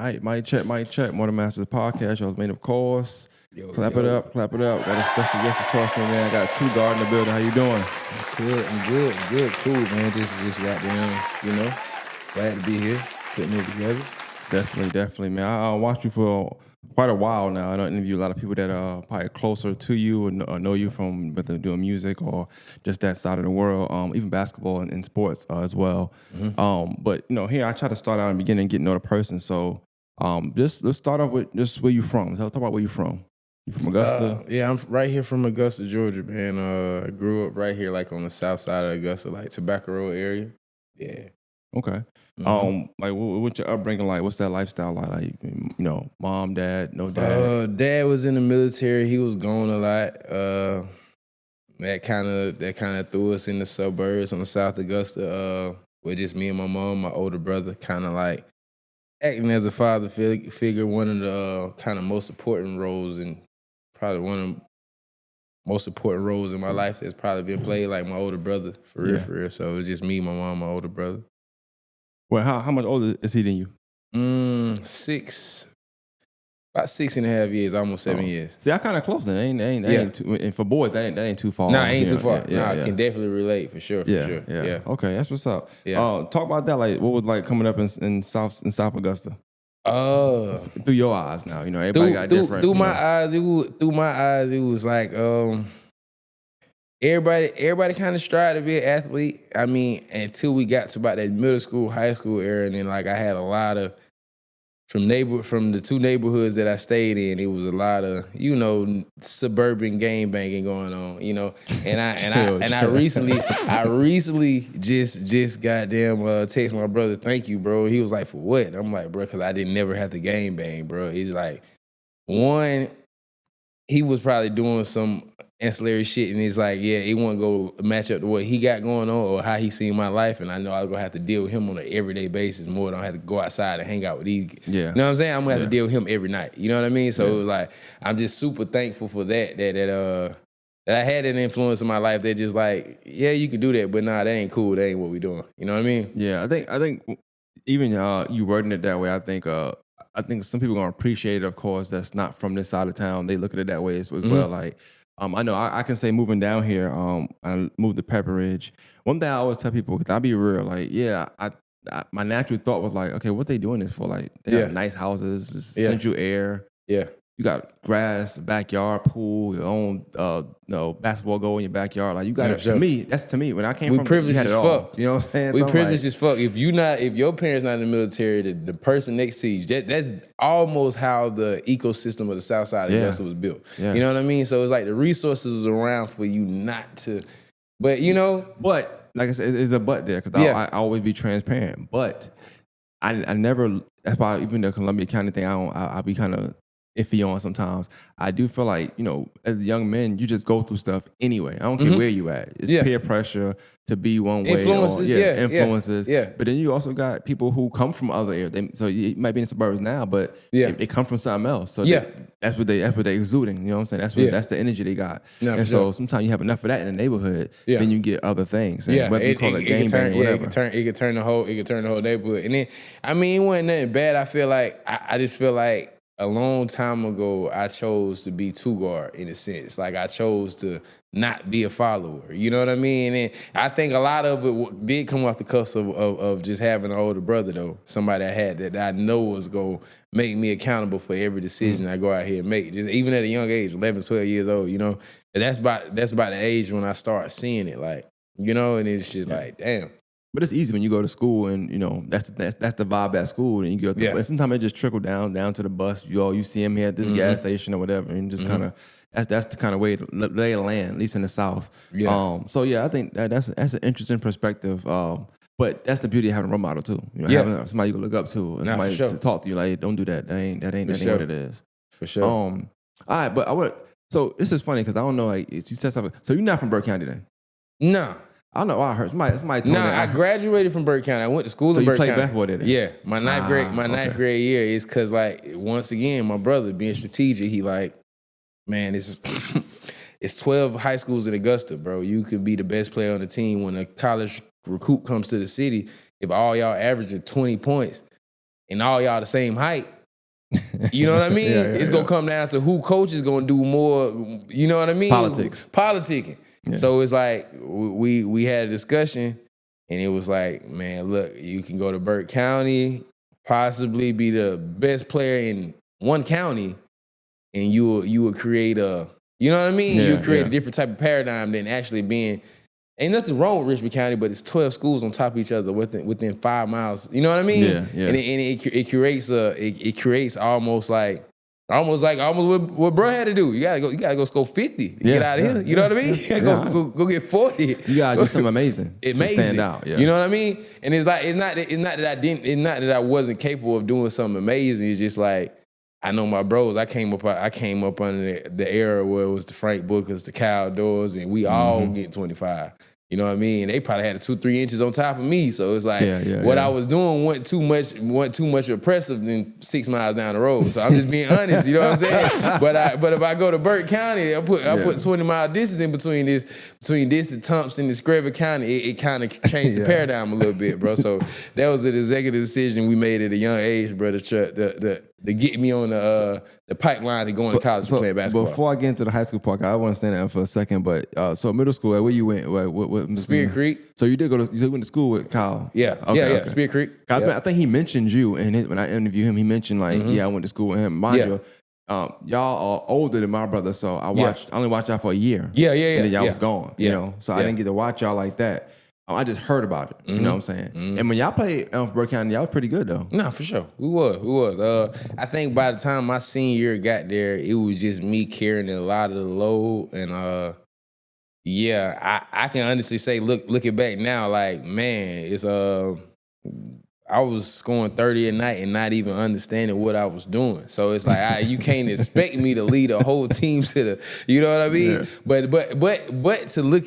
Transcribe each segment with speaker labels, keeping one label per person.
Speaker 1: right, mic check, mic check. Morning Masters podcast. Y'all's made of course.
Speaker 2: Yo,
Speaker 1: Clap
Speaker 2: yo.
Speaker 1: it up, clap it up. Got a special guest across from me, man. I got 2GUARD in the building. How you doing?
Speaker 2: I'm good, cool, man. Just got down, glad to be here, putting it together.
Speaker 1: Definitely, man. I watched you for quite a while now. I don't interview a lot of people that are probably closer to you or know you from whether doing music or just that side of the world, even basketball and sports as well. But here I try to start out in the beginning and get to know the person. So just let's start off with just where you from. Talk about where you from. You from Augusta?
Speaker 2: Yeah, I'm right here from Augusta, Georgia, man. I grew up right here, like on the south side of Augusta, like Tobacco Road area. Yeah.
Speaker 1: Okay. Like what's your upbringing like? What's that lifestyle like? Mom, dad, no dad.
Speaker 2: Dad was in the military. He was gone a lot. That kind of threw us in the suburbs on the South Augusta. With just me and my mom, my older brother, kind of like acting as a father figure. One of the kind of most important roles, and probably one of the most important roles in my life that's probably been played, like my older brother, for real. So it was just me, my mom, my older brother.
Speaker 1: Well, how much older is he than you?
Speaker 2: About 6.5 years, almost 7 years.
Speaker 1: See, I kind of close then. That ain't too, and for boys, that ain't too far.
Speaker 2: Nah, ain't too far.
Speaker 1: Yeah,
Speaker 2: I can definitely relate for sure.
Speaker 1: Yeah. Okay, that's what's up. Talk about that. Like, what was like coming up in South Augusta? Through your eyes now, everybody got different.
Speaker 2: Through my eyes, it was like everybody kind of strived to be an athlete. I mean, until we got to about that middle school, high school era, and then like I had a lot of from the two neighborhoods that I stayed in, it was a lot of suburban game banging going on, and I recently just goddamn text my brother, thank you, bro. He was like, for what? And I'm like, bro, because I didn't never have to game bang, bro. He's like, one, he was probably doing some ancillary shit, and he's like, yeah, he want to go match up to what he got going on or how he seen my life, and I know I was gonna have to deal with him on an everyday basis more than I had to go outside and hang out with these.
Speaker 1: Yeah.
Speaker 2: You know what I'm saying? I'm gonna have to deal with him every night. You know what I mean? So it was like, I'm just super thankful for that I had an influence in my life that just like, yeah, you can do that, but nah, that ain't cool. That ain't what we doing. You know what I mean?
Speaker 1: Yeah, I think even you wording it that way, I think some people gonna appreciate it. Of course, that's not from this side of town. They look at it that way as well. Like, I know I can say moving down here, I moved to Pepperidge. One thing I always tell people, because I'll be real, like, yeah, my natural thought was like, okay, what they doing this for? Like, they have nice houses, central air.
Speaker 2: Yeah.
Speaker 1: You got grass, backyard, pool, your own basketball goal in your backyard. Like, you got it.
Speaker 2: Sure.
Speaker 1: That's to me. When I came
Speaker 2: We
Speaker 1: from,
Speaker 2: privileged
Speaker 1: you had
Speaker 2: as
Speaker 1: it all.
Speaker 2: fuck.
Speaker 1: You know what I'm saying?
Speaker 2: We
Speaker 1: So
Speaker 2: privileged as fuck. If your parents not in the military, the person next to you, that's almost how the ecosystem of the South Side of Augusta was built.
Speaker 1: Yeah.
Speaker 2: You know what I mean? So it's like the resources are around for you not to, but
Speaker 1: But like I said, it's a but there because I always be transparent. But I never. That's why even the Columbia County thing, I'll be kind of iffy on sometimes. I do feel like, as young men, you just go through stuff anyway. I don't care where you at. It's peer pressure to be one way.
Speaker 2: Influences,
Speaker 1: influences.
Speaker 2: Yeah.
Speaker 1: But then you also got people who come from other areas. So you might be in the suburbs now, but they come from something else. So that's what they exuding. You know what I'm saying? That's the energy they got.
Speaker 2: Yeah,
Speaker 1: and so sometimes you have enough of that in the neighborhood, then you get other things. And whether you call it game bang, whatever.
Speaker 2: It could turn the whole neighborhood. And then, I mean, it wasn't nothing bad. I feel like I just feel like a long time ago, I chose to be 2GUARD in a sense. Like, I chose to not be a follower. You know what I mean? And I think a lot of it did come off the cusp of just having an older brother, though. Somebody I had that I know was going to make me accountable for every decision I go out here and make. Just even at a young age, 11, 12 years old, And that's about the age when I start seeing it, like, and it's just like, damn.
Speaker 1: But it's easy when you go to school and that's the vibe at school, and you go through. And sometimes it just trickle down to the bus. You see him here at this gas station or whatever, and just kind of that's the kind of way lay of land, at least in the South. So I think that's an interesting perspective. But that's the beauty of having a role model too. Having somebody you can look up to, and somebody to talk to you. Like, don't do that. That ain't what it is.
Speaker 2: For sure.
Speaker 1: All right, but I would. So this is funny because I don't know. Like, you said something. So you're not from Burke County then?
Speaker 2: No.
Speaker 1: I don't know. I heard somebody told me that.
Speaker 2: I graduated from Burke County. I went to school in Burke County.
Speaker 1: So you played basketball there?
Speaker 2: Yeah, my ninth grade year is because, like, once again, my brother being strategic, he like, man, it's 12 high schools in Augusta, bro. You could be the best player on the team when a college recruit comes to the city. If all y'all averaging 20 points, and all y'all the same height, you know what I mean? It's gonna come down to who coach is gonna do more, you know what I mean? Politicking. Yeah. So it's like we had a discussion, and it was like, man, look, you can go to Burke County, possibly be the best player in one county, and you will create a, you know what I mean? You would create a different type of paradigm than actually being. Ain't nothing wrong with Richmond County, but it's 12 schools on top of each other within 5 miles. You know what I mean?
Speaker 1: Yeah.
Speaker 2: And it creates almost what bro had to do. You gotta go score 50 to get out of here. You know what I mean? You gotta go get 40.
Speaker 1: You gotta do something amazing. To stand out. Yeah.
Speaker 2: You know what I mean? And it's not that I wasn't capable of doing something amazing. It's just like, I know my bros. I came up under the era where it was the Frank Bookers, the Cal Doors, and we all get 25. You know what I mean? And they probably had 2-3 inches on top of me. So it's like what I was doing wasn't too much oppressive than 6 miles down the road. So I'm just being honest. You know what I'm saying? But if I go to Burke County, I put 20-mile distance in between this and Thompson and Screven County. It kind of changed the paradigm a little bit, bro. So that was an executive decision we made at a young age, bro. To get me on the pipeline to going to college to play basketball.
Speaker 1: Before I get into the high school part, I want to stand there for a second. But so middle school, where you went? What
Speaker 2: Spirit Creek.
Speaker 1: So you went to school with Kyle?
Speaker 2: Yeah, okay. Spirit Creek.
Speaker 1: I think he mentioned you, and when I interviewed him, he mentioned like, I went to school with him. Mind you, y'all are older than my brother, so I only watched y'all for a year.
Speaker 2: Yeah.
Speaker 1: And then y'all was gone. You know, so I didn't get to watch y'all like that. I just heard about it. You know what I'm saying? And when y'all played Burke County, y'all was pretty good though.
Speaker 2: No, for sure. We was. I think by the time my senior year got there, it was just me carrying a lot of the load. And I can honestly say, looking back now, like, man, it's I was scoring 30 a night and not even understanding what I was doing. So it's like, you can't expect me to lead a whole team to the, you know what I mean? Yeah. But to look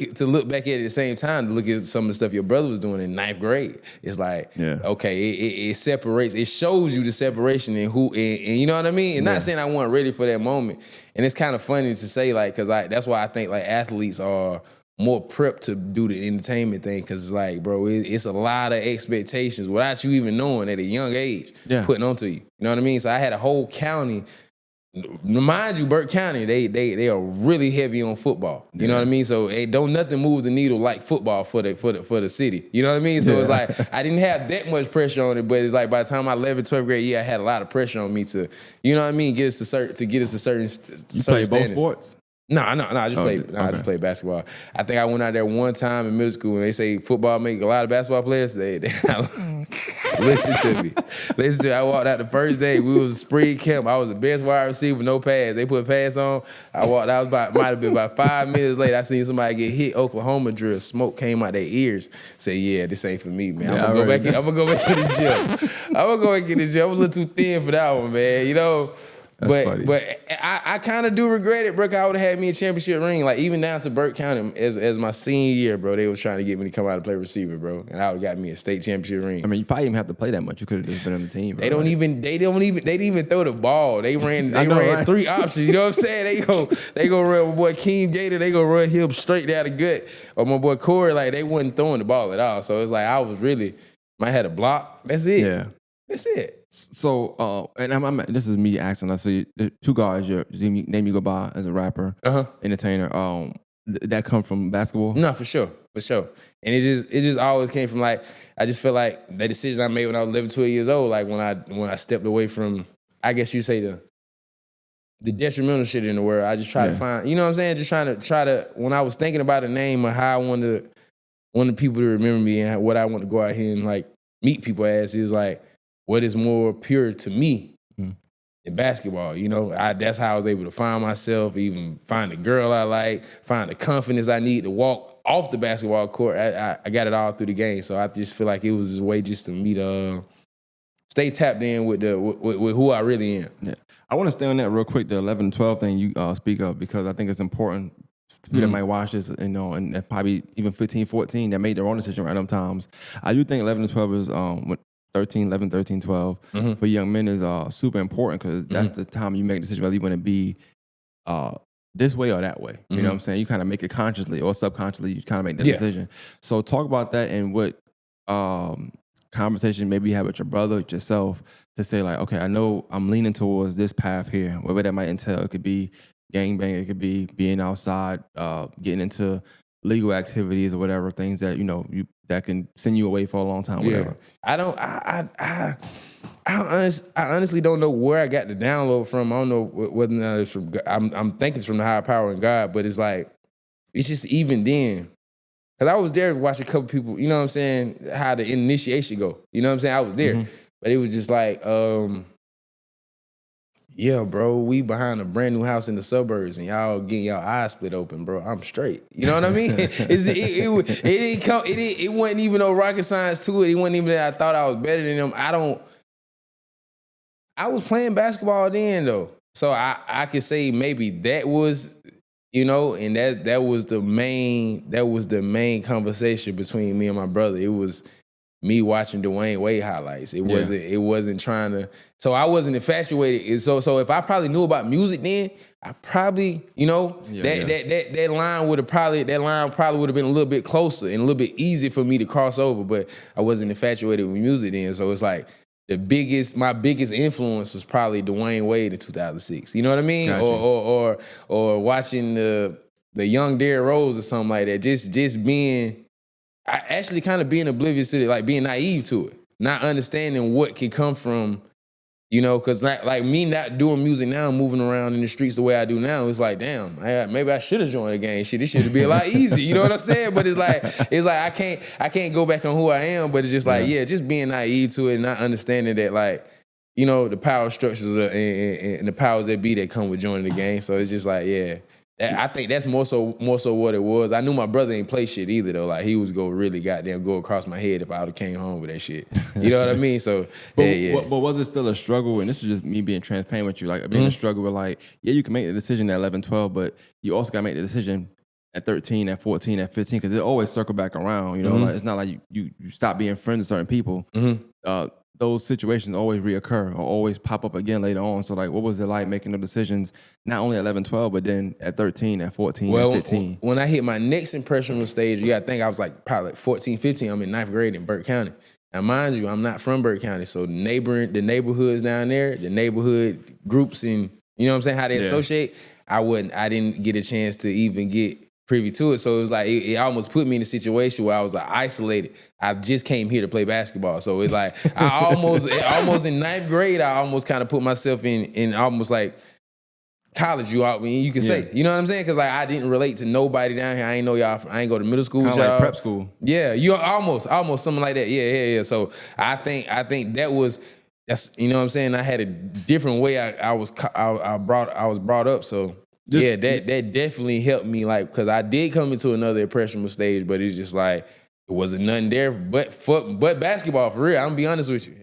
Speaker 2: back at it at the same time, to look at some of the stuff your brother was doing in 9th grade, it's like, okay, it separates, it shows you the separation and who, and you know what I mean? And not saying I wasn't ready for that moment. And it's kind of funny to say, like, because that's why I think like athletes are more prepped to do the entertainment thing, because it's like, bro, it's a lot of expectations without you even knowing at a young age putting onto you. You know what I mean? So I had a whole county. Mind you, Burke County, they are really heavy on football. You know what I mean? So don't nothing move the needle like football for the city. You know what I mean? So it's like I didn't have that much pressure on it, but it's like by the time I 11th, 12th grade, I had a lot of pressure on me to, you know what I mean, get us to certain
Speaker 1: You play both sports?
Speaker 2: No, I just played basketball. I think I went out there one time in middle school and they say football make a lot of basketball players. They listen to me. I walked out the first day. We was spring camp. I was the best wide receiver, no pads. They put pads on. I walked out, might have been about 5 minutes later. I seen somebody get hit, Oklahoma drill. Smoke came out their ears. Say, yeah, this ain't for me, man. I'm gonna go back in the gym. I'm a little too thin for that one, man. You know. But I kind of do regret it, bro. I would have had me a championship ring, like even down to Burke County as my senior year, bro. They was trying to get me to come out and play receiver, bro, and I would have got me a state championship ring.
Speaker 1: I mean, you probably didn't have to play that much. You could have just been on the team. Bro.
Speaker 2: They didn't even throw the ball. They ran 3 options. You know what I'm saying? They go run my boy Keem Gator. They go run him straight down the gut, or my boy Corey. Like they wasn't throwing the ball at all. So it's like I was really, I had a block. That's it.
Speaker 1: Yeah,
Speaker 2: that's it.
Speaker 1: So, and this is me asking. I see 2GUARD, your name you go by as a rapper, entertainer. That come from basketball?
Speaker 2: No, for sure. And it just always came from like, I just feel like that decision I made when I was 11, 12 years old, like when I stepped away from, I guess you say the detrimental shit in the world. I just try to find, you know what I'm saying? Just try to when I was thinking about a name or how I wanted people to remember me and what I want to go out here and like meet people as, it was like, what is more pure to me in basketball, you know? That's how I was able to find myself, even find the girl I like, find the confidence I need to walk off the basketball court. I got it all through the game, so I just feel like it was a way just to me to stay tapped in with who I really am.
Speaker 1: Yeah. I want to stay on that real quick, the 11 and 12 thing you speak of, because I think it's important to people that might watch this, you know, and probably even 15, 14 that made their own decision around them times. I do think 11 and 12 is 11, 13, 12 for young men is super important, because that's the time you make a decision whether you want to be this way or that way. You know what I'm saying? You kind of make it consciously or subconsciously. You kind of make that decision. So talk about that and what conversation maybe you have with your brother, with yourself, to say like, okay, I know I'm leaning towards this path here, whatever that might entail. It could be gangbang, it could be being outside, getting into legal activities or whatever, things that that can send you away for a long time, whatever.
Speaker 2: I honestly don't know where I got the download from. I don't know whether or not it's from. I'm thinking it's from the higher power in God, but it's like it's just even then. Cause I was there to watch a couple people, you know what I'm saying, how the initiation go. You know what I'm saying? I was there. But it was just like, yeah, bro, we behind a brand new house in the suburbs and y'all getting y'all eyes split open, bro. I'm straight. You know what I mean? It wasn't even no rocket science to it. It wasn't even that I thought I was better than them. I was playing basketball then though. So I could say maybe that was, and that was the main conversation between me and my brother. It was me watching Dwayne Wade highlights. It wasn't trying to. So I wasn't infatuated. So if I probably knew about music then, I probably, that line probably would have been a little bit closer and a little bit easier for me to cross over. But I wasn't infatuated with music then. So it's like my biggest influence was probably Dwayne Wade in 2006. You know what I mean? Gotcha. Or watching the young Derrick Rose or something like that. Just being, actually kind of being oblivious to it, like being naive to it, not understanding what can come from, because like me not doing music now, moving around in the streets the way I do now, it's like, damn, maybe I should have joined the game. Shit, this should be a lot easier. You know what I'm saying? But it's like I can't go back on who I am. But it's just like, just being naive to it and not understanding that, like, the power structures and the powers that be that come with joining the game. So it's just like, I think that's more so what it was. I knew my brother ain't play shit either though. Like he was really goddamn go across my head if I would have came home with that shit. You know what I mean? So
Speaker 1: but was it still a struggle? And this is just me being transparent with you. Like being a struggle with like, you can make the decision at 11, 12, but you also gotta make the decision at 13, at 14, at 15, because it always circle back around. Like it's not like you stop being friends with certain people. Those situations always reoccur or always pop up again later on. So like, what was it like making the decisions not only at 11, 12, but then at 13, at 14, at 15?
Speaker 2: When I hit my next impressionable stage, you gotta think I was like probably like 14, 15. I'm in 9th grade in Burke County. Now, mind you, I'm not from Burke County, so the neighborhoods down there, the neighborhood groups, and you know what I'm saying, how they associate, I didn't get a chance to even get privy to it. So it was like, it almost put me in a situation where I was like isolated. I just came here to play basketball. So it's like, I almost in 9th grade, I almost kind of put myself in almost like college, you can say. You know what I'm saying? Because like I didn't relate to nobody down here. I ain't know y'all. I ain't go to middle school.
Speaker 1: Kind of like prep school.
Speaker 2: Yeah, you almost something like that. Yeah. So I think that's you know what I'm saying. I had a different way I was brought up. So that definitely helped me. Like because I did come into another impressionable stage, but it's just like it wasn't nothing there but basketball for real. I'm gonna be honest with you.